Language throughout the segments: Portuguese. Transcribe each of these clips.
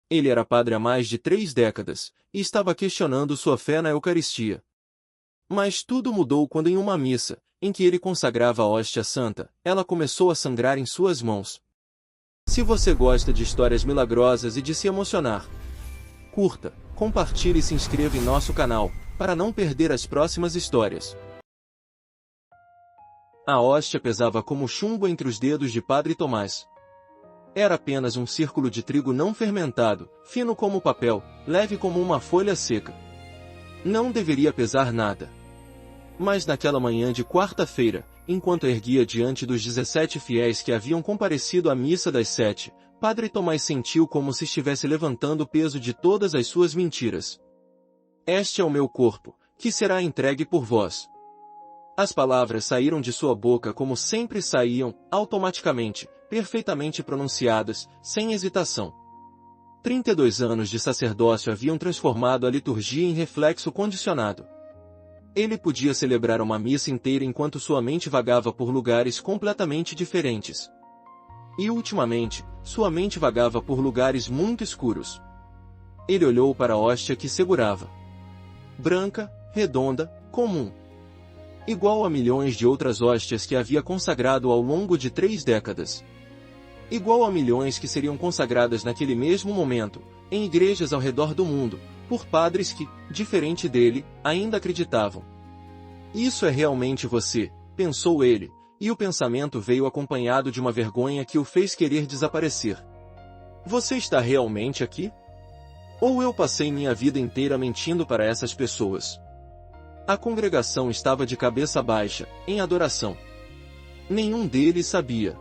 Ele era padre há mais de 3 décadas, e estava questionando sua fé na Eucaristia. Mas tudo mudou quando em uma missa, em que ele consagrava a hóstia santa, ela começou a sangrar em suas mãos. Se você gosta de histórias milagrosas e de se emocionar, curta, compartilhe e se inscreva em nosso canal, para não perder as próximas histórias. A hóstia pesava como chumbo entre os dedos de Padre Tomás. Era apenas um círculo de trigo não fermentado, fino como papel, leve como uma folha seca. Não deveria pesar nada. Mas naquela manhã de quarta-feira, enquanto erguia diante dos 17 fiéis que haviam comparecido à missa das 7, Padre Tomás sentiu como se estivesse levantando o peso de todas as suas mentiras. Este é o meu corpo, que será entregue por vós. As palavras saíram de sua boca como sempre saíam, automaticamente, perfeitamente pronunciadas, sem hesitação. 32 anos de sacerdócio haviam transformado a liturgia em reflexo condicionado. Ele podia celebrar uma missa inteira enquanto sua mente vagava por lugares completamente diferentes. E ultimamente, sua mente vagava por lugares muito escuros. Ele olhou para a hóstia que segurava. Branca, redonda, comum. Igual a milhões de outras hóstias que havia consagrado ao longo de 3 décadas. Igual a milhões que seriam consagradas naquele mesmo momento, em igrejas ao redor do mundo, por padres que, diferente dele, ainda acreditavam. Isso é realmente você, pensou ele, e o pensamento veio acompanhado de uma vergonha que o fez querer desaparecer. Você está realmente aqui? Ou eu passei minha vida inteira mentindo para essas pessoas? A congregação estava de cabeça baixa, em adoração. Nenhum deles sabia.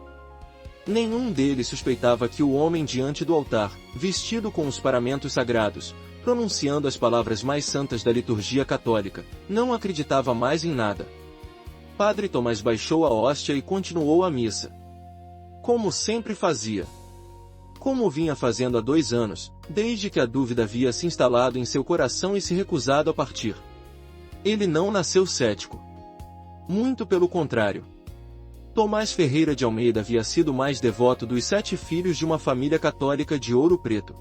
Nenhum deles suspeitava que o homem diante do altar, vestido com os paramentos sagrados, pronunciando as palavras mais santas da liturgia católica, não acreditava mais em nada. Padre Tomás baixou a hóstia e continuou a missa. Como sempre fazia. Como vinha fazendo há 2 anos, desde que a dúvida havia se instalado em seu coração e se recusado a partir. Ele não nasceu cético. Muito pelo contrário. Tomás Ferreira de Almeida havia sido o mais devoto dos 7 filhos de uma família católica de Ouro Preto.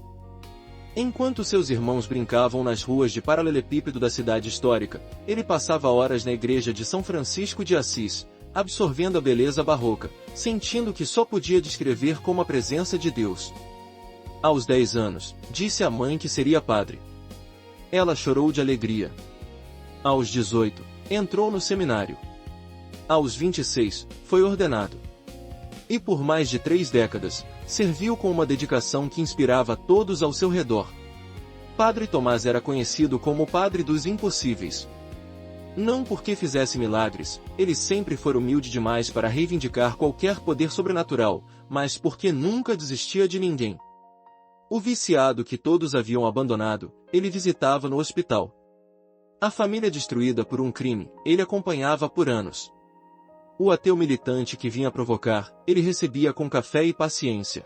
Enquanto seus irmãos brincavam nas ruas de paralelepípedo da cidade histórica, ele passava horas na igreja de São Francisco de Assis, absorvendo a beleza barroca, sentindo que só podia descrever como a presença de Deus. Aos 10 anos, disse à mãe que seria padre. Ela chorou de alegria. Aos 18, entrou no seminário. Aos 26, foi ordenado. E por mais de 3 décadas, serviu com uma dedicação que inspirava todos ao seu redor. Padre Tomás era conhecido como o padre dos impossíveis. Não porque fizesse milagres, ele sempre foi humilde demais para reivindicar qualquer poder sobrenatural, mas porque nunca desistia de ninguém. O viciado que todos haviam abandonado, ele visitava no hospital. A família destruída por um crime, ele acompanhava por anos. O ateu militante que vinha provocar, ele recebia com café e paciência.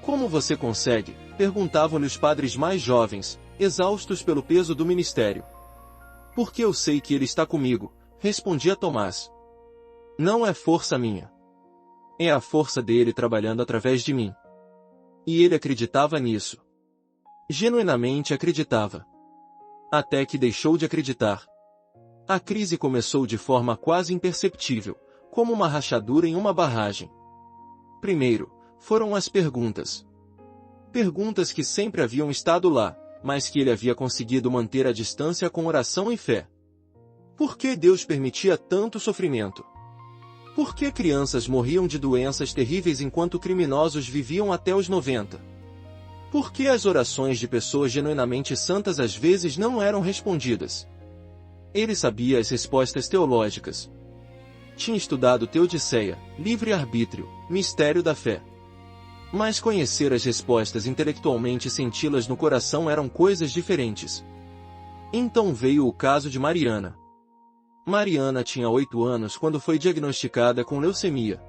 Como você consegue? Perguntavam-lhe os padres mais jovens, exaustos pelo peso do ministério. Porque eu sei que ele está comigo, respondia Tomás. Não é força minha. É a força dele trabalhando através de mim. E ele acreditava nisso. Genuinamente acreditava. Até que deixou de acreditar. A crise começou de forma quase imperceptível, como uma rachadura em uma barragem. Primeiro, foram as perguntas. Perguntas que sempre haviam estado lá, mas que ele havia conseguido manter a distância com oração e fé. Por que Deus permitia tanto sofrimento? Por que crianças morriam de doenças terríveis enquanto criminosos viviam até os 90? Por que as orações de pessoas genuinamente santas às vezes não eram respondidas? Ele sabia as respostas teológicas. Tinha estudado Teodiceia, livre-arbítrio, mistério da fé. Mas conhecer as respostas intelectualmente e senti-las no coração eram coisas diferentes. Então veio o caso de Mariana. Mariana tinha 8 anos quando foi diagnosticada com leucemia.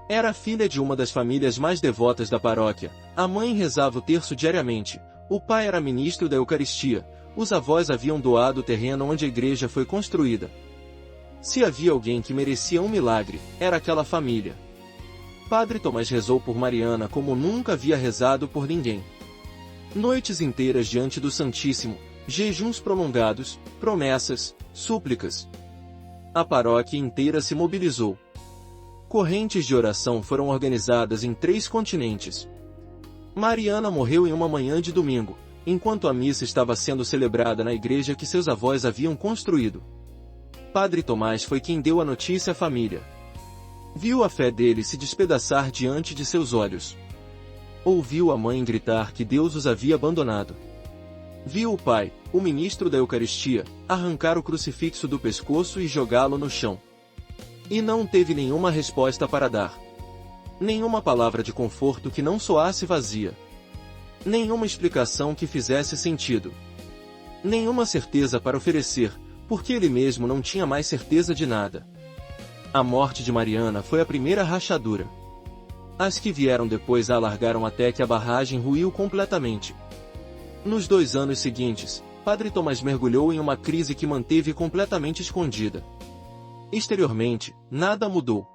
Era filha de uma das famílias mais devotas da paróquia, a mãe rezava o terço diariamente, o pai era ministro da Eucaristia, os avós haviam doado o terreno onde a igreja foi construída. Se havia alguém que merecia um milagre, era aquela família. Padre Tomás rezou por Mariana como nunca havia rezado por ninguém. Noites inteiras diante do Santíssimo, jejuns prolongados, promessas, súplicas. A paróquia inteira se mobilizou. Correntes de oração foram organizadas em 3 continentes. Mariana morreu em uma manhã de domingo, enquanto a missa estava sendo celebrada na igreja que seus avós haviam construído. Padre Tomás foi quem deu a notícia à família. Viu a fé dele se despedaçar diante de seus olhos. Ouviu a mãe gritar que Deus os havia abandonado. Viu o pai, o ministro da Eucaristia, arrancar o crucifixo do pescoço e jogá-lo no chão. E não teve nenhuma resposta para dar. Nenhuma palavra de conforto que não soasse vazia. Nenhuma explicação que fizesse sentido. Nenhuma certeza para oferecer, porque ele mesmo não tinha mais certeza de nada. A morte de Mariana foi a primeira rachadura. As que vieram depois a alargaram até que a barragem ruiu completamente. Nos 2 anos seguintes, Padre Tomás mergulhou em uma crise que manteve completamente escondida. Exteriormente, nada mudou.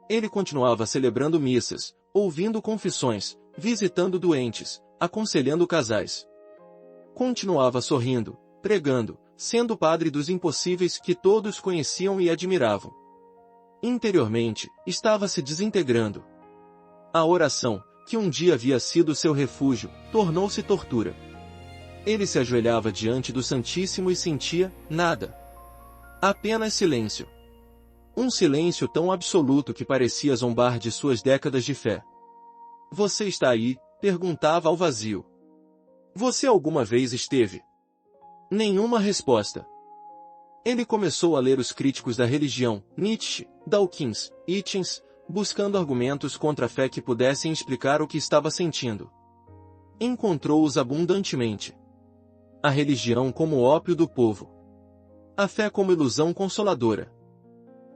Ele continuava celebrando missas, ouvindo confissões, visitando doentes, aconselhando casais. Continuava sorrindo, pregando, sendo o padre dos impossíveis que todos conheciam e admiravam. Interiormente, estava se desintegrando. A oração, que um dia havia sido seu refúgio, tornou-se tortura. Ele se ajoelhava diante do Santíssimo e sentia nada. Apenas silêncio. Um silêncio tão absoluto que parecia zombar de suas décadas de fé. Você está aí? Perguntava ao vazio. Você alguma vez esteve? Nenhuma resposta. Ele começou a ler os críticos da religião, Nietzsche, Dawkins, Hitchens, buscando argumentos contra a fé que pudessem explicar o que estava sentindo. Encontrou-os abundantemente. A religião como ópio do povo. A fé como ilusão consoladora.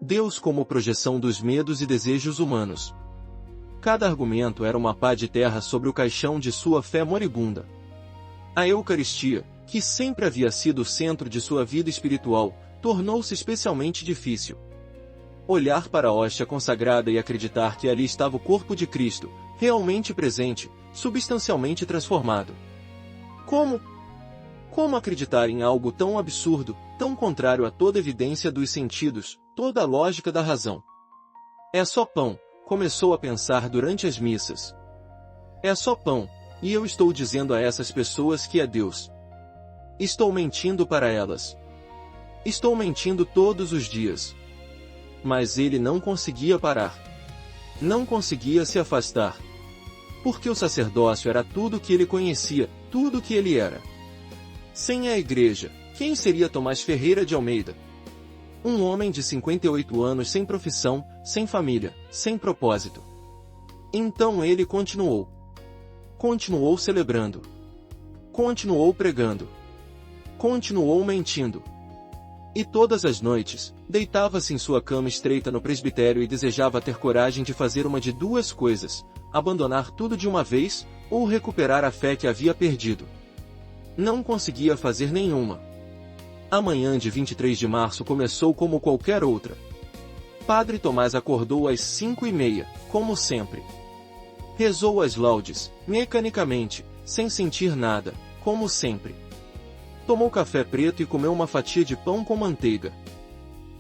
Deus como projeção dos medos e desejos humanos. Cada argumento era uma pá de terra sobre o caixão de sua fé moribunda. A Eucaristia, que sempre havia sido o centro de sua vida espiritual, tornou-se especialmente difícil. Olhar para a hóstia consagrada e acreditar que ali estava o corpo de Cristo, realmente presente, substancialmente transformado. Como acreditar em algo tão absurdo, tão contrário a toda evidência dos sentidos, toda a lógica da razão? É só pão, começou a pensar durante as missas. É só pão, e eu estou dizendo a essas pessoas que é Deus. Estou mentindo para elas. Estou mentindo todos os dias. Mas ele não conseguia parar. Não conseguia se afastar. Porque o sacerdócio era tudo que ele conhecia, tudo que ele era. Sem a igreja, quem seria Tomás Ferreira de Almeida? Um homem de 58 anos sem profissão, sem família, sem propósito. Então ele continuou. Continuou celebrando. Continuou pregando. Continuou mentindo. E todas as noites, deitava-se em sua cama estreita no presbitério e desejava ter coragem de fazer uma de 2 coisas: abandonar tudo de uma vez, ou recuperar a fé que havia perdido. Não conseguia fazer nenhuma. A manhã de 23 de março começou como qualquer outra. Padre Tomás acordou às 5h30, como sempre. Rezou as laudes, mecanicamente, sem sentir nada, como sempre. Tomou café preto e comeu uma fatia de pão com manteiga.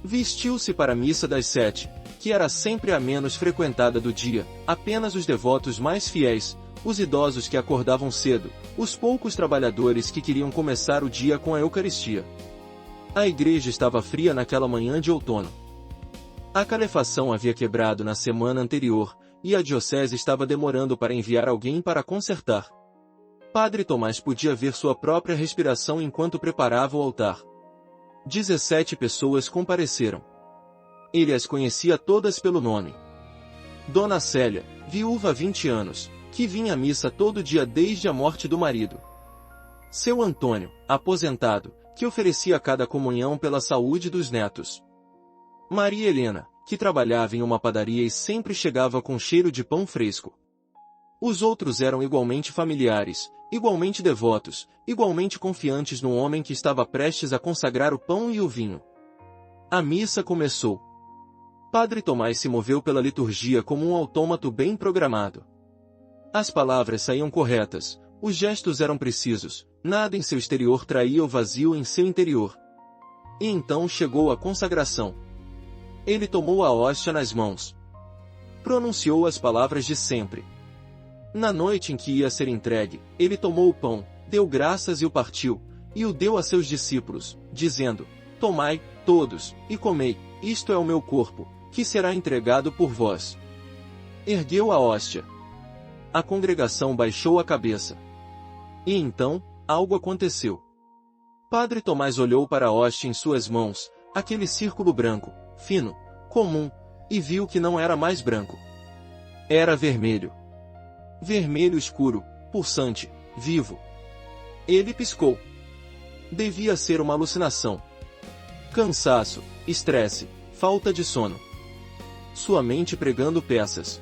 Vestiu-se para a missa das 7, que era sempre a menos frequentada do dia, apenas os devotos mais fiéis, os idosos que acordavam cedo, os poucos trabalhadores que queriam começar o dia com a Eucaristia. A igreja estava fria naquela manhã de outono. A calefação havia quebrado na semana anterior, e a diocese estava demorando para enviar alguém para consertar. Padre Tomás podia ver sua própria respiração enquanto preparava o altar. 17 pessoas compareceram. Ele as conhecia todas pelo nome. Dona Célia, viúva há 20 anos, que vinha à missa todo dia desde a morte do marido. Seu Antônio, aposentado, que oferecia cada comunhão pela saúde dos netos. Maria Helena, que trabalhava em uma padaria e sempre chegava com cheiro de pão fresco. Os outros eram igualmente familiares, igualmente devotos, igualmente confiantes no homem que estava prestes a consagrar o pão e o vinho. A missa começou. Padre Tomás se moveu pela liturgia como um autômato bem programado. As palavras saíam corretas, Os gestos eram precisos, nada em seu exterior traía o vazio em seu interior. E então chegou a consagração. Ele tomou a hóstia nas mãos. Pronunciou as palavras de sempre. Na noite em que ia ser entregue, ele tomou o pão, deu graças e o partiu, e o deu a seus discípulos, dizendo: Tomai, todos, e comei, isto é o meu corpo, que será entregado por vós. Ergueu a hóstia. A congregação baixou a cabeça. E então, algo aconteceu. Padre Tomás olhou para a hóstia em suas mãos, aquele círculo branco, fino, comum, e viu que não era mais branco. Era vermelho. Vermelho escuro, pulsante, vivo. Ele piscou. Devia ser uma alucinação. Cansaço, estresse, falta de sono. Sua mente pregando peças.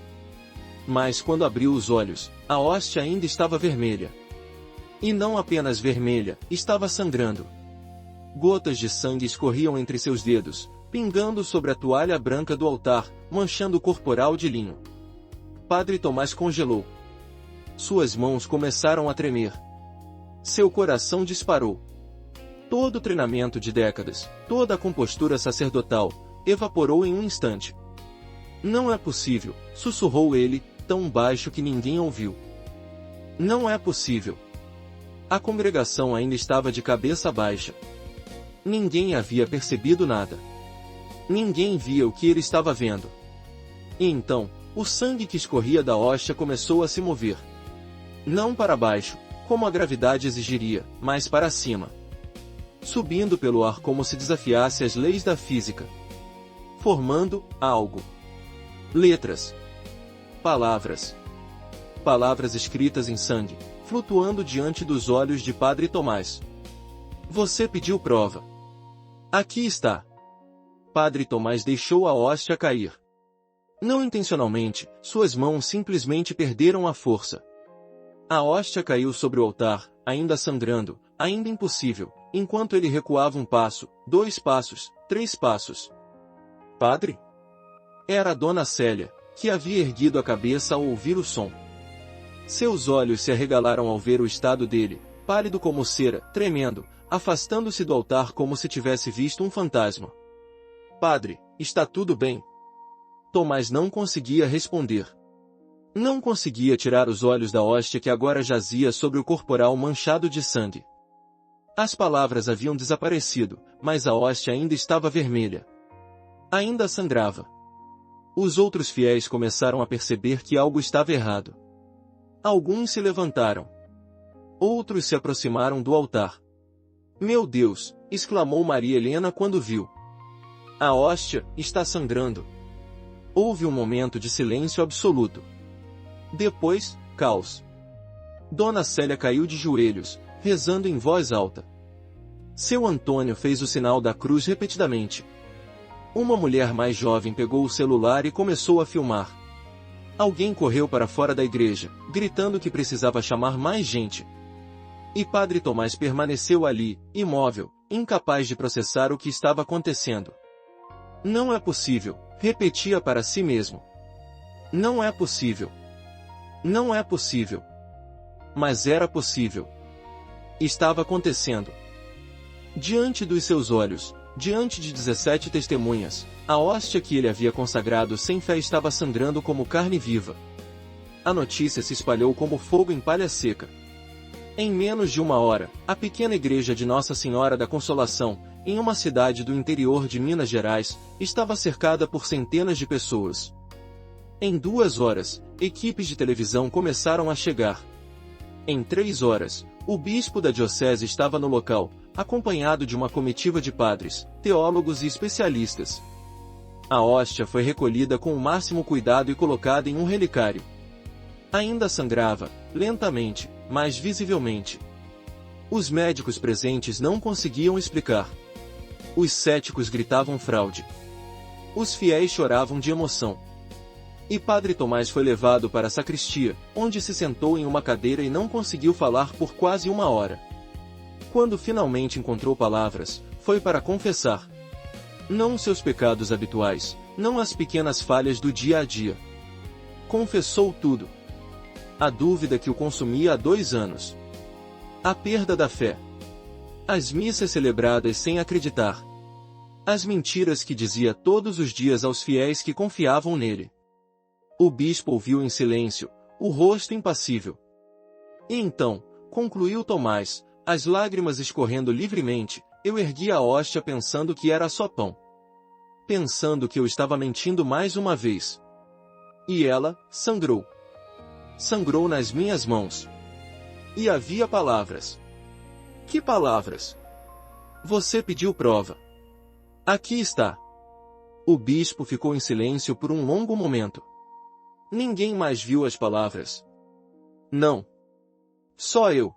Mas quando abriu os olhos, a hóstia ainda estava vermelha. E não apenas vermelha, estava sangrando. Gotas de sangue escorriam entre seus dedos, pingando sobre a toalha branca do altar, manchando o corporal de linho. Padre Tomás congelou. Suas mãos começaram a tremer. Seu coração disparou. Todo o treinamento de décadas, toda a compostura sacerdotal, evaporou em um instante. Não é possível, sussurrou ele, tão baixo que ninguém ouviu. Não é possível. A congregação ainda estava de cabeça baixa. Ninguém havia percebido nada. Ninguém via o que ele estava vendo. E então, o sangue que escorria da hóstia começou a se mover. Não para baixo, como a gravidade exigiria, mas para cima. Subindo pelo ar como se desafiasse as leis da física. Formando algo. Letras. Palavras. Palavras escritas em sangue, flutuando diante dos olhos de Padre Tomás. Você pediu prova. Aqui está. Padre Tomás deixou a hóstia cair. Não intencionalmente, suas mãos simplesmente perderam a força. A hóstia caiu sobre o altar, ainda sangrando, ainda impossível, enquanto ele recuava um passo, 2 passos, 3 passos. Padre? Era a Dona Célia, que havia erguido a cabeça ao ouvir o som. Seus olhos se arregalaram ao ver o estado dele, pálido como cera, tremendo, afastando-se do altar como se tivesse visto um fantasma. Padre, está tudo bem? Tomás não conseguia responder. Não conseguia tirar os olhos da hóstia que agora jazia sobre o corporal manchado de sangue. As palavras haviam desaparecido, mas a hóstia ainda estava vermelha. Ainda sangrava. Os outros fiéis começaram a perceber que algo estava errado. Alguns se levantaram. Outros se aproximaram do altar. Meu Deus! Exclamou Maria Helena quando viu. A hóstia está sangrando. Houve um momento de silêncio absoluto. Depois, caos. Dona Célia caiu de joelhos, rezando em voz alta. Seu Antônio fez o sinal da cruz repetidamente. Uma mulher mais jovem pegou o celular e começou a filmar. Alguém correu para fora da igreja, gritando que precisava chamar mais gente. E Padre Tomás permaneceu ali, imóvel, incapaz de processar o que estava acontecendo. Não é possível, repetia para si mesmo. Não é possível. Não é possível. Mas era possível. Estava acontecendo. Diante dos seus olhos, diante de 17 testemunhas, a hóstia que ele havia consagrado sem fé estava sangrando como carne viva. A notícia se espalhou como fogo em palha seca. Em menos de 1 hora, a pequena igreja de Nossa Senhora da Consolação, em uma cidade do interior de Minas Gerais, estava cercada por centenas de pessoas. Em 2 horas, equipes de televisão começaram a chegar. Em 3 horas, o bispo da diocese estava no local, acompanhado de uma comitiva de padres, teólogos e especialistas. A hóstia foi recolhida com o máximo cuidado e colocada em um relicário. Ainda sangrava, lentamente, mas visivelmente. Os médicos presentes não conseguiam explicar. Os céticos gritavam fraude. Os fiéis choravam de emoção. E Padre Tomás foi levado para a sacristia, onde se sentou em uma cadeira e não conseguiu falar por quase 1 hora. Quando finalmente encontrou palavras, foi para confessar. Não seus pecados habituais, não as pequenas falhas do dia a dia. Confessou tudo. A dúvida que o consumia há 2 anos. A perda da fé. As missas celebradas sem acreditar. As mentiras que dizia todos os dias aos fiéis que confiavam nele. O bispo ouviu em silêncio, o rosto impassível. E então, concluiu Tomás, as lágrimas escorrendo livremente, eu ergui a hóstia pensando que era só pão. Pensando que eu estava mentindo mais uma vez. E ela sangrou. Sangrou nas minhas mãos. E havia palavras. Que palavras? Você pediu prova. Aqui está. O bispo ficou em silêncio por um longo momento. Ninguém mais viu as palavras. Não. Só eu.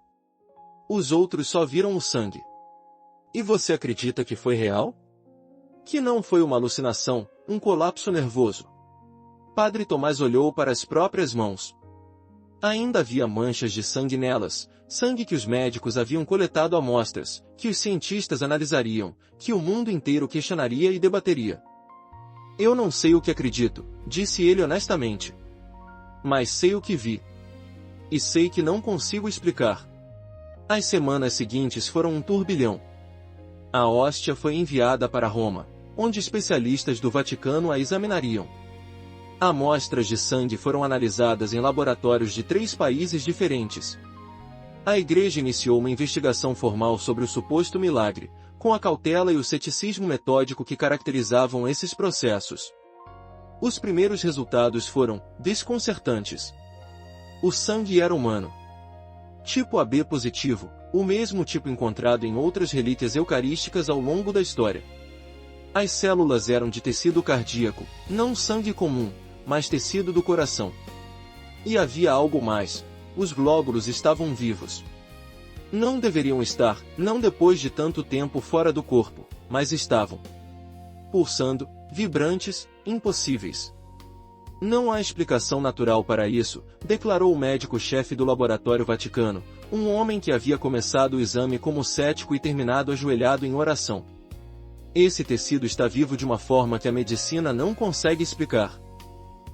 Os outros só viram o sangue. E você acredita que foi real? Que não foi uma alucinação, um colapso nervoso? Padre Tomás olhou para as próprias mãos. Ainda havia manchas de sangue nelas, sangue que os médicos haviam coletado amostras, que os cientistas analisariam, que o mundo inteiro questionaria e debateria. Eu não sei o que acredito, disse ele honestamente. Mas sei o que vi. E sei que não consigo explicar. As semanas seguintes foram um turbilhão. A hóstia foi enviada para Roma, onde especialistas do Vaticano a examinariam. Amostras de sangue foram analisadas em laboratórios de 3 países diferentes. A Igreja iniciou uma investigação formal sobre o suposto milagre, com a cautela e o ceticismo metódico que caracterizavam esses processos. Os primeiros resultados foram desconcertantes. O sangue era humano. Tipo AB positivo, o mesmo tipo encontrado em outras relíquias eucarísticas ao longo da história. As células eram de tecido cardíaco, não sangue comum, mas tecido do coração. E havia algo mais. Os glóbulos estavam vivos. Não deveriam estar, não depois de tanto tempo fora do corpo, mas estavam. Pulsando, vibrantes, impossíveis. Não há explicação natural para isso, declarou o médico-chefe do Laboratório Vaticano, um homem que havia começado o exame como cético e terminado ajoelhado em oração. Esse tecido está vivo de uma forma que a medicina não consegue explicar.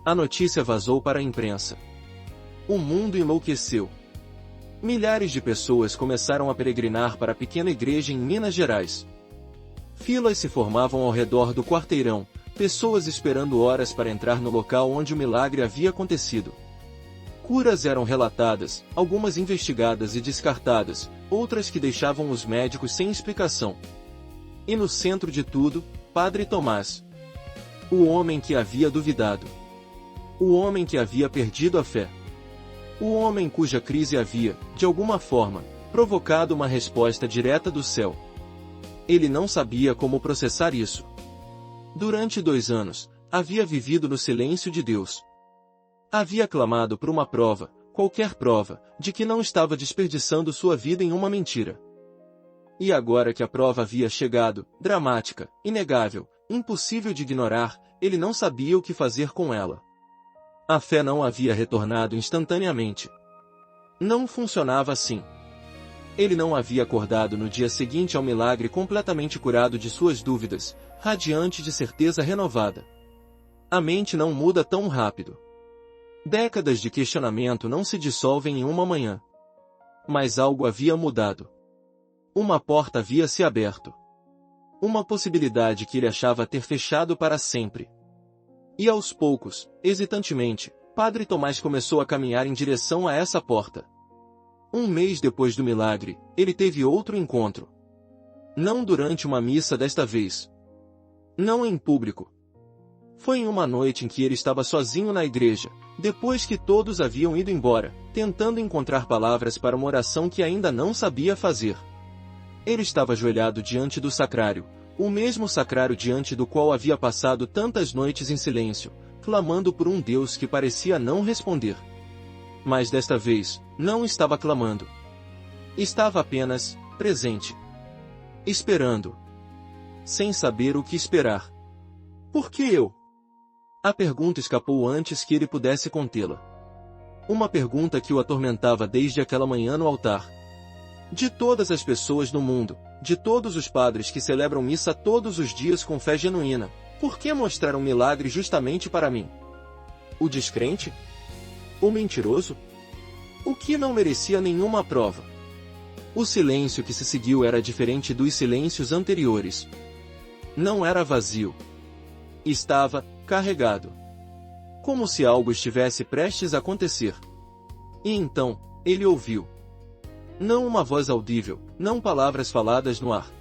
A notícia vazou para a imprensa. O mundo enlouqueceu. Milhares de pessoas começaram a peregrinar para a pequena igreja em Minas Gerais. Filas se formavam ao redor do quarteirão, pessoas esperando horas para entrar no local onde o milagre havia acontecido. Curas eram relatadas, algumas investigadas e descartadas, outras que deixavam os médicos sem explicação. E no centro de tudo, Padre Tomás. O homem que havia duvidado. O homem que havia perdido a fé. O homem cuja crise havia, de alguma forma, provocado uma resposta direta do céu. Ele não sabia como processar isso. Durante 2 anos, havia vivido no silêncio de Deus. Havia clamado por uma prova, qualquer prova, de que não estava desperdiçando sua vida em uma mentira. E agora que a prova havia chegado, dramática, inegável, impossível de ignorar, ele não sabia o que fazer com ela. A fé não havia retornado instantaneamente. Não funcionava assim. Ele não havia acordado no dia seguinte ao milagre completamente curado de suas dúvidas, radiante de certeza renovada. A mente não muda tão rápido. Décadas de questionamento não se dissolvem em uma manhã. Mas algo havia mudado. Uma porta havia se aberto. Uma possibilidade que ele achava ter fechado para sempre. E aos poucos, hesitantemente, Padre Tomás começou a caminhar em direção a essa porta. 1 mês depois do milagre, ele teve outro encontro. Não durante uma missa desta vez. Não em público. Foi em uma noite em que ele estava sozinho na igreja, depois que todos haviam ido embora, tentando encontrar palavras para uma oração que ainda não sabia fazer. Ele estava ajoelhado diante do sacrário, o mesmo sacrário diante do qual havia passado tantas noites em silêncio, clamando por um Deus que parecia não responder. Mas desta vez, não estava clamando. Estava apenas presente. Esperando. Sem saber o que esperar. Por que eu? A pergunta escapou antes que ele pudesse contê-la. Uma pergunta que o atormentava desde aquela manhã no altar. De todas as pessoas no mundo, de todos os padres que celebram missa todos os dias com fé genuína, por que mostrar um milagre justamente para mim? O descrente? O mentiroso? o que não merecia nenhuma prova. O silêncio que se seguiu era diferente dos silêncios anteriores. Não era vazio. Estava carregado. Como se algo estivesse prestes a acontecer. E então, ele ouviu. Não uma voz audível, não palavras faladas no ar.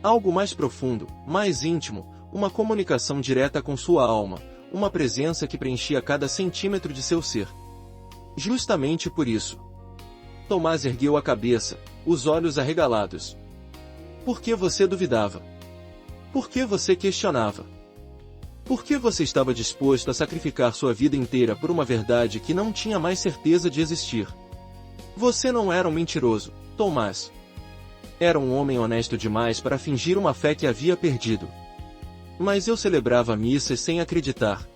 Algo mais profundo, mais íntimo, uma comunicação direta com sua alma, uma presença que preenchia cada centímetro de seu ser. Justamente por isso. Tomás ergueu a cabeça, os olhos arregalados. Por que você duvidava? Por que você questionava? Por que você estava disposto a sacrificar sua vida inteira por uma verdade que não tinha mais certeza de existir? Você não era um mentiroso, Tomás. Era um homem honesto demais para fingir uma fé que havia perdido. Mas eu celebrava missas sem acreditar.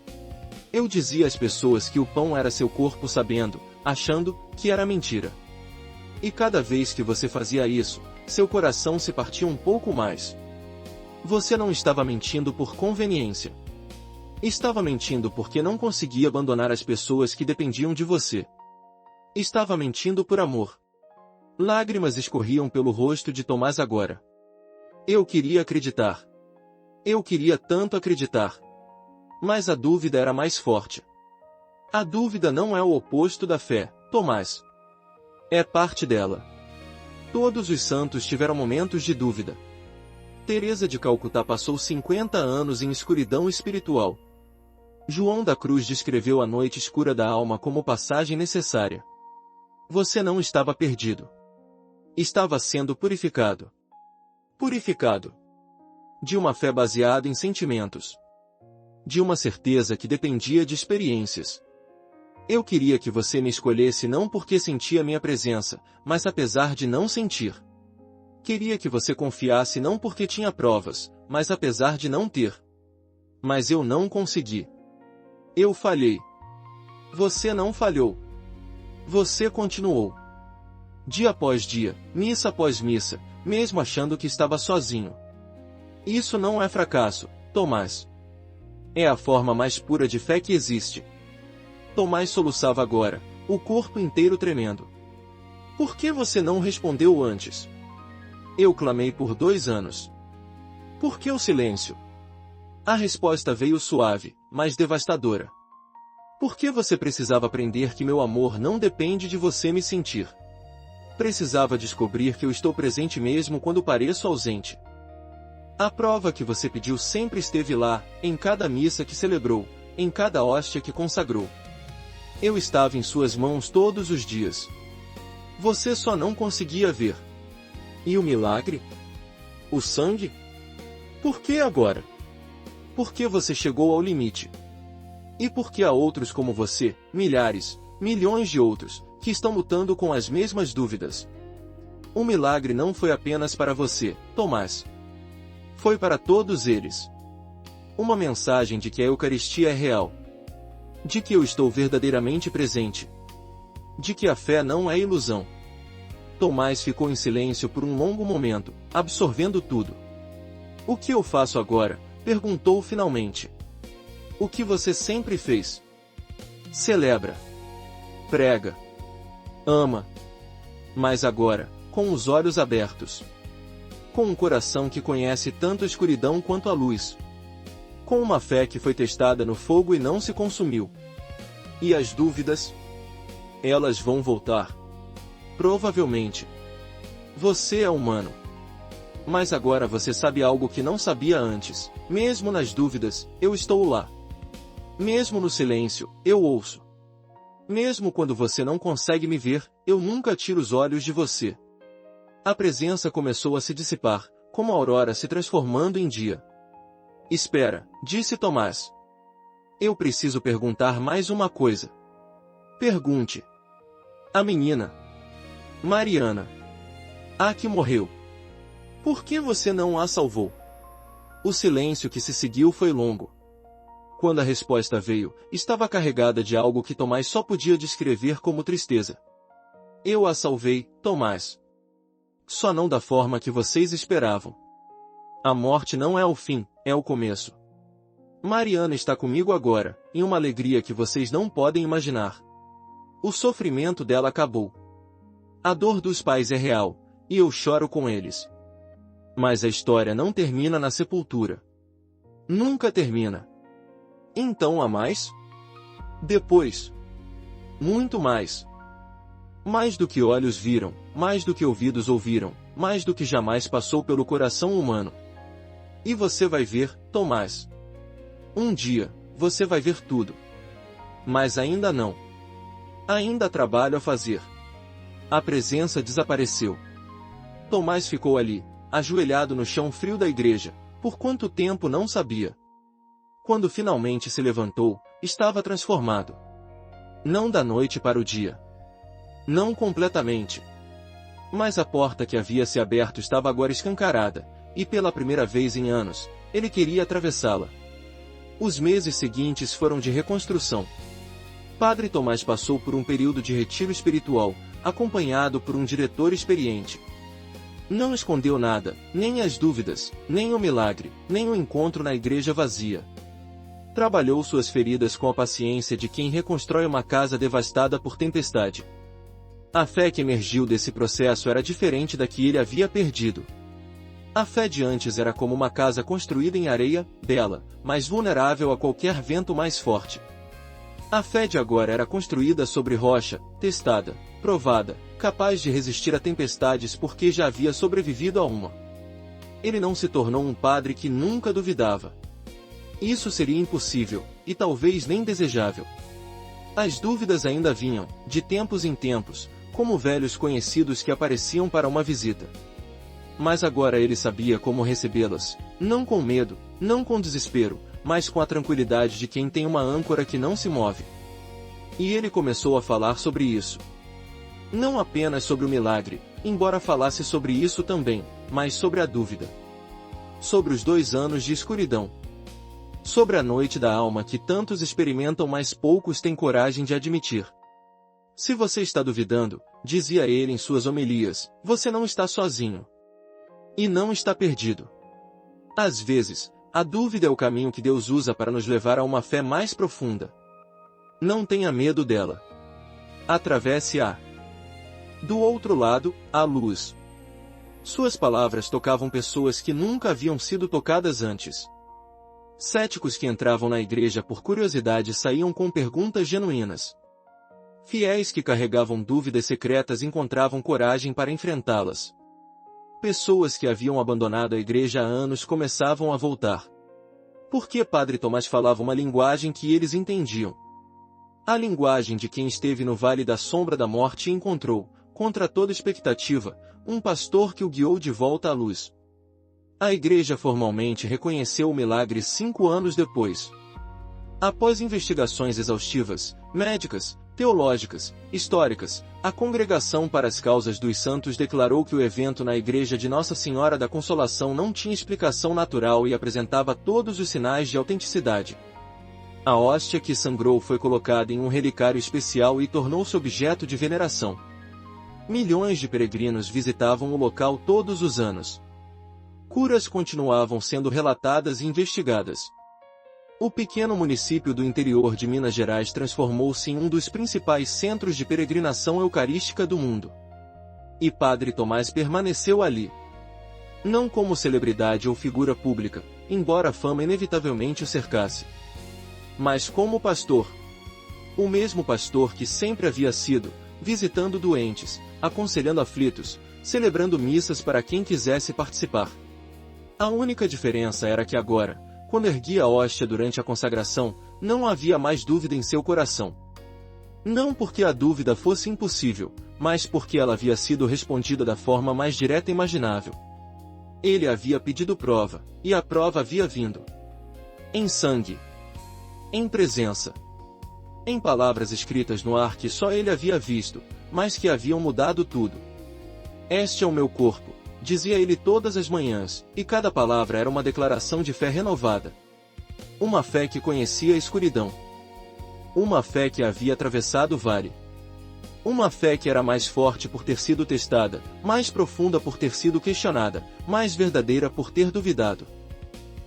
Eu dizia às pessoas que o pão era seu corpo sabendo, achando, que era mentira. E cada vez que você fazia isso, seu coração se partia um pouco mais. Você não estava mentindo por conveniência. Estava mentindo porque não conseguia abandonar as pessoas que dependiam de você. Estava mentindo por amor. Lágrimas escorriam pelo rosto de Tomás agora. Eu queria acreditar. Eu queria tanto acreditar. Mas a dúvida era mais forte. A dúvida não é o oposto da fé, Tomás. É parte dela. Todos os santos tiveram momentos de dúvida. Teresa de Calcutá passou 50 anos em escuridão espiritual. João da Cruz descreveu a noite escura da alma como passagem necessária. Você não estava perdido. Estava sendo purificado. Purificado. De uma fé baseada em sentimentos. De uma certeza que dependia de experiências. Eu queria que você me escolhesse não porque sentia minha presença, mas apesar de não sentir. Queria que você confiasse não porque tinha provas, mas apesar de não ter. Mas eu não consegui. Eu falhei. Você não falhou. Você continuou. Dia após dia, missa após missa, mesmo achando que estava sozinho. Isso não é fracasso, Tomás. É a forma mais pura de fé que existe. Tomás soluçava agora, o corpo inteiro tremendo. Por que você não respondeu antes? Eu clamei por 2 anos. Por que o silêncio? A resposta veio suave, mas devastadora. Por que você precisava aprender que meu amor não depende de você me sentir? Precisava descobrir que eu estou presente mesmo quando pareço ausente. A prova que você pediu sempre esteve lá, em cada missa que celebrou, em cada hóstia que consagrou. Eu estava em suas mãos todos os dias. Você só não conseguia ver. E o milagre? O sangue? Por que agora? Por que você chegou ao limite? E por que há outros como você, milhares, milhões de outros, que estão lutando com as mesmas dúvidas? O milagre não foi apenas para você, Tomás. Foi para todos eles. Uma mensagem de que a Eucaristia é real. De que eu estou verdadeiramente presente. De que a fé não é ilusão. Tomás ficou em silêncio por um longo momento, absorvendo tudo. O que eu faço agora? Perguntou finalmente. O que você sempre fez? Celebra. Prega. Ama. Mas agora, com os olhos abertos. Com um coração que conhece tanto a escuridão quanto a luz. Com uma fé que foi testada no fogo e não se consumiu. E as dúvidas? Elas vão voltar. Provavelmente. Você é humano. Mas agora você sabe algo que não sabia antes. Mesmo nas dúvidas, eu estou lá. Mesmo no silêncio, eu ouço. Mesmo quando você não consegue me ver, eu nunca tiro os olhos de você. A presença começou a se dissipar, como a aurora se transformando em dia. Espera, disse Tomás. Eu preciso perguntar mais uma coisa. Pergunte. A menina. Mariana. A que morreu. Por que você não a salvou? O silêncio que se seguiu foi longo. Quando a resposta veio, estava carregada de algo que Tomás só podia descrever como tristeza. Eu a salvei, Tomás. Só não da forma que vocês esperavam. A morte não é o fim, é o começo. Mariana está comigo agora, em uma alegria que vocês não podem imaginar. O sofrimento dela acabou. A dor dos pais é real, e eu choro com eles. Mas a história não termina na sepultura. Nunca termina. Então há mais? Depois. Muito mais. Mais do que olhos viram, mais do que ouvidos ouviram, mais do que jamais passou pelo coração humano. E você vai ver, Tomás. Um dia, você vai ver tudo. Mas ainda não. Ainda há trabalho a fazer. A presença desapareceu. Tomás ficou ali, ajoelhado no chão frio da igreja, por quanto tempo não sabia. Quando finalmente se levantou, estava transformado. Não da noite para o dia. Não completamente. Mas a porta que havia se aberto estava agora escancarada, e pela primeira vez em anos, ele queria atravessá-la. Os meses seguintes foram de reconstrução. Padre Tomás passou por um período de retiro espiritual, acompanhado por um diretor experiente. Não escondeu nada, nem as dúvidas, nem o milagre, nem o encontro na igreja vazia. Trabalhou suas feridas com a paciência de quem reconstrói uma casa devastada por tempestade. A fé que emergiu desse processo era diferente da que ele havia perdido. A fé de antes era como uma casa construída em areia, bela, mas vulnerável a qualquer vento mais forte. A fé de agora era construída sobre rocha, testada, provada, capaz de resistir a tempestades porque já havia sobrevivido a uma. Ele não se tornou um padre que nunca duvidava. Isso seria impossível, e talvez nem desejável. As dúvidas ainda vinham, de tempos em tempos, como velhos conhecidos que apareciam para uma visita. Mas agora ele sabia como recebê-las, não com medo, não com desespero, mas com a tranquilidade de quem tem uma âncora que não se move. E ele começou a falar sobre isso. Não apenas sobre o milagre, embora falasse sobre isso também, mas sobre a dúvida. Sobre os 2 anos de escuridão. Sobre a noite da alma que tantos experimentam mas poucos têm coragem de admitir. Se você está duvidando, dizia ele em suas homilias, você não está sozinho. E não está perdido. Às vezes, a dúvida é o caminho que Deus usa para nos levar a uma fé mais profunda. Não tenha medo dela. Atravesse-a. Do outro lado, a luz. Suas palavras tocavam pessoas que nunca haviam sido tocadas antes. Céticos que entravam na igreja por curiosidade saíam com perguntas genuínas. Fiéis que carregavam dúvidas secretas encontravam coragem para enfrentá-las. Pessoas que haviam abandonado a igreja há anos começavam a voltar. Porque Padre Tomás falava uma linguagem que eles entendiam. A linguagem de quem esteve no vale da sombra da morte e encontrou, contra toda expectativa, um pastor que o guiou de volta à luz. A igreja formalmente reconheceu o milagre 5 anos depois. Após investigações exaustivas, médicas, teológicas, históricas, a Congregação para as Causas dos Santos declarou que o evento na igreja de Nossa Senhora da Consolação não tinha explicação natural e apresentava todos os sinais de autenticidade. A hóstia que sangrou foi colocada em um relicário especial e tornou-se objeto de veneração. Milhões de peregrinos visitavam o local todos os anos. Curas continuavam sendo relatadas e investigadas. O pequeno município do interior de Minas Gerais transformou-se em um dos principais centros de peregrinação eucarística do mundo. E Padre Tomás permaneceu ali. Não como celebridade ou figura pública, embora a fama inevitavelmente o cercasse. Mas como pastor. O mesmo pastor que sempre havia sido, visitando doentes, aconselhando aflitos, celebrando missas para quem quisesse participar. A única diferença era que agora, quando erguia a hóstia durante a consagração, não havia mais dúvida em seu coração. Não porque a dúvida fosse impossível, mas porque ela havia sido respondida da forma mais direta imaginável. Ele havia pedido prova, e a prova havia vindo. Em sangue. Em presença. Em palavras escritas no ar que só ele havia visto, mas que haviam mudado tudo. Este é o meu corpo, dizia ele todas as manhãs, e cada palavra era uma declaração de fé renovada. Uma fé que conhecia a escuridão. Uma fé que havia atravessado o vale. Uma fé que era mais forte por ter sido testada, mais profunda por ter sido questionada, mais verdadeira por ter duvidado.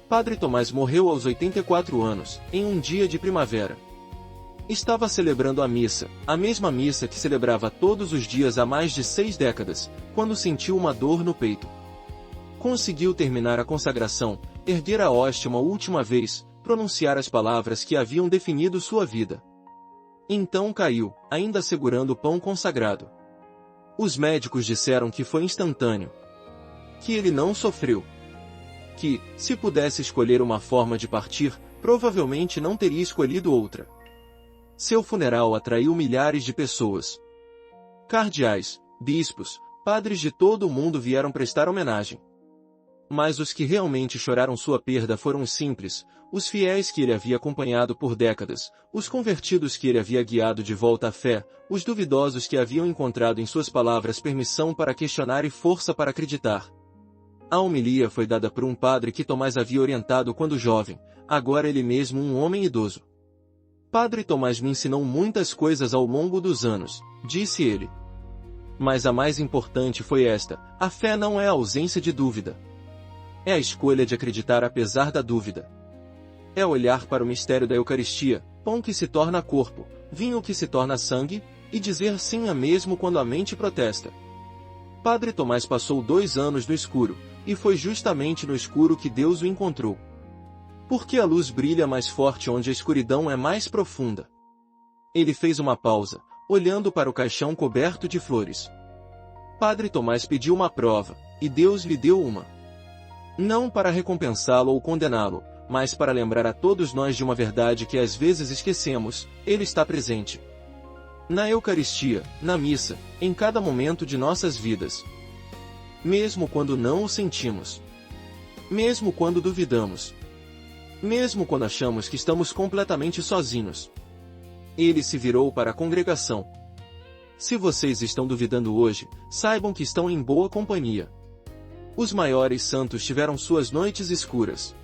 Padre Tomás morreu aos 84 anos, em um dia de primavera. Estava celebrando a mesma missa que celebrava todos os dias há mais de 6 décadas, quando sentiu uma dor no peito. Conseguiu terminar a consagração, erguer a hóstia uma última vez, pronunciar as palavras que haviam definido sua vida. Então caiu, ainda segurando o pão consagrado. Os médicos disseram que foi instantâneo. Que ele não sofreu. Que, se pudesse escolher uma forma de partir, provavelmente não teria escolhido outra. Seu funeral atraiu milhares de pessoas. Cardeais, bispos, padres de todo o mundo vieram prestar homenagem. Mas os que realmente choraram sua perda foram os simples, os fiéis que ele havia acompanhado por décadas, os convertidos que ele havia guiado de volta à fé, os duvidosos que haviam encontrado em suas palavras permissão para questionar e força para acreditar. A homilia foi dada por um padre que Tomás havia orientado quando jovem, agora ele mesmo um homem idoso. Padre Tomás me ensinou muitas coisas ao longo dos anos, disse ele. Mas a mais importante foi esta: a fé não é a ausência de dúvida. É a escolha de acreditar apesar da dúvida. É olhar para o mistério da Eucaristia, pão que se torna corpo, vinho que se torna sangue, e dizer sim a mesmo quando a mente protesta. Padre Tomás passou 2 anos no escuro, e foi justamente no escuro que Deus o encontrou. Porque a luz brilha mais forte onde a escuridão é mais profunda. Ele fez uma pausa, olhando para o caixão coberto de flores. Padre Tomás pediu uma prova, e Deus lhe deu uma. Não para recompensá-lo ou condená-lo, mas para lembrar a todos nós de uma verdade que às vezes esquecemos: ele está presente. Na Eucaristia, na missa, em cada momento de nossas vidas. Mesmo quando não o sentimos. Mesmo quando duvidamos. Mesmo quando achamos que estamos completamente sozinhos. Ele se virou para a congregação. Se vocês estão duvidando hoje, saibam que estão em boa companhia. Os maiores santos tiveram suas noites escuras.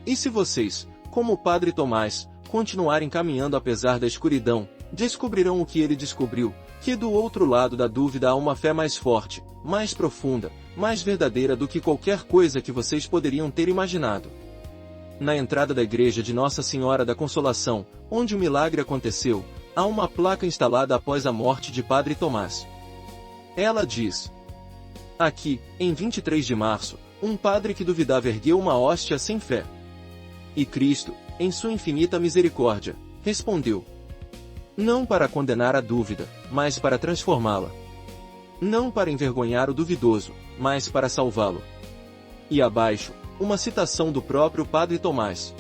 E se vocês, como o Padre Tomás, continuarem caminhando apesar da escuridão, descobrirão o que ele descobriu, que do outro lado da dúvida há uma fé mais forte, mais profunda, mais verdadeira do que qualquer coisa que vocês poderiam ter imaginado. Na entrada da igreja de Nossa Senhora da Consolação, onde o milagre aconteceu, há uma placa instalada após a morte de Padre Tomás. Ela diz: aqui, em 23 de março, um padre que duvidava ergueu uma hóstia sem fé. E Cristo, em sua infinita misericórdia, respondeu. Não para condenar a dúvida, mas para transformá-la. Não para envergonhar o duvidoso, mas para salvá-lo. E abaixo, uma citação do próprio Padre Tomás.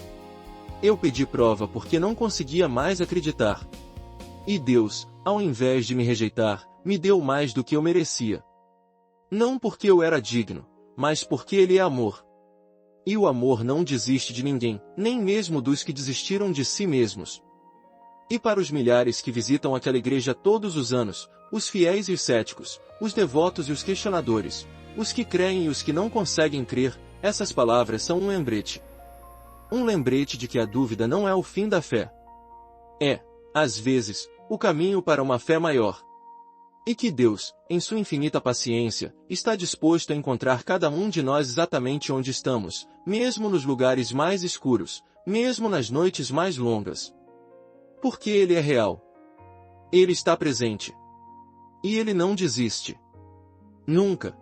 Eu pedi prova porque não conseguia mais acreditar. E Deus, ao invés de me rejeitar, me deu mais do que eu merecia. Não porque eu era digno, mas porque Ele é amor. E o amor não desiste de ninguém, nem mesmo dos que desistiram de si mesmos. E para os milhares que visitam aquela igreja todos os anos, os fiéis e os céticos, os devotos e os questionadores, os que creem e os que não conseguem crer, essas palavras são um lembrete. Um lembrete de que a dúvida não é o fim da fé. É, às vezes, o caminho para uma fé maior. E que Deus, em sua infinita paciência, está disposto a encontrar cada um de nós exatamente onde estamos, mesmo nos lugares mais escuros, mesmo nas noites mais longas. Porque Ele é real. Ele está presente. E Ele não desiste. Nunca.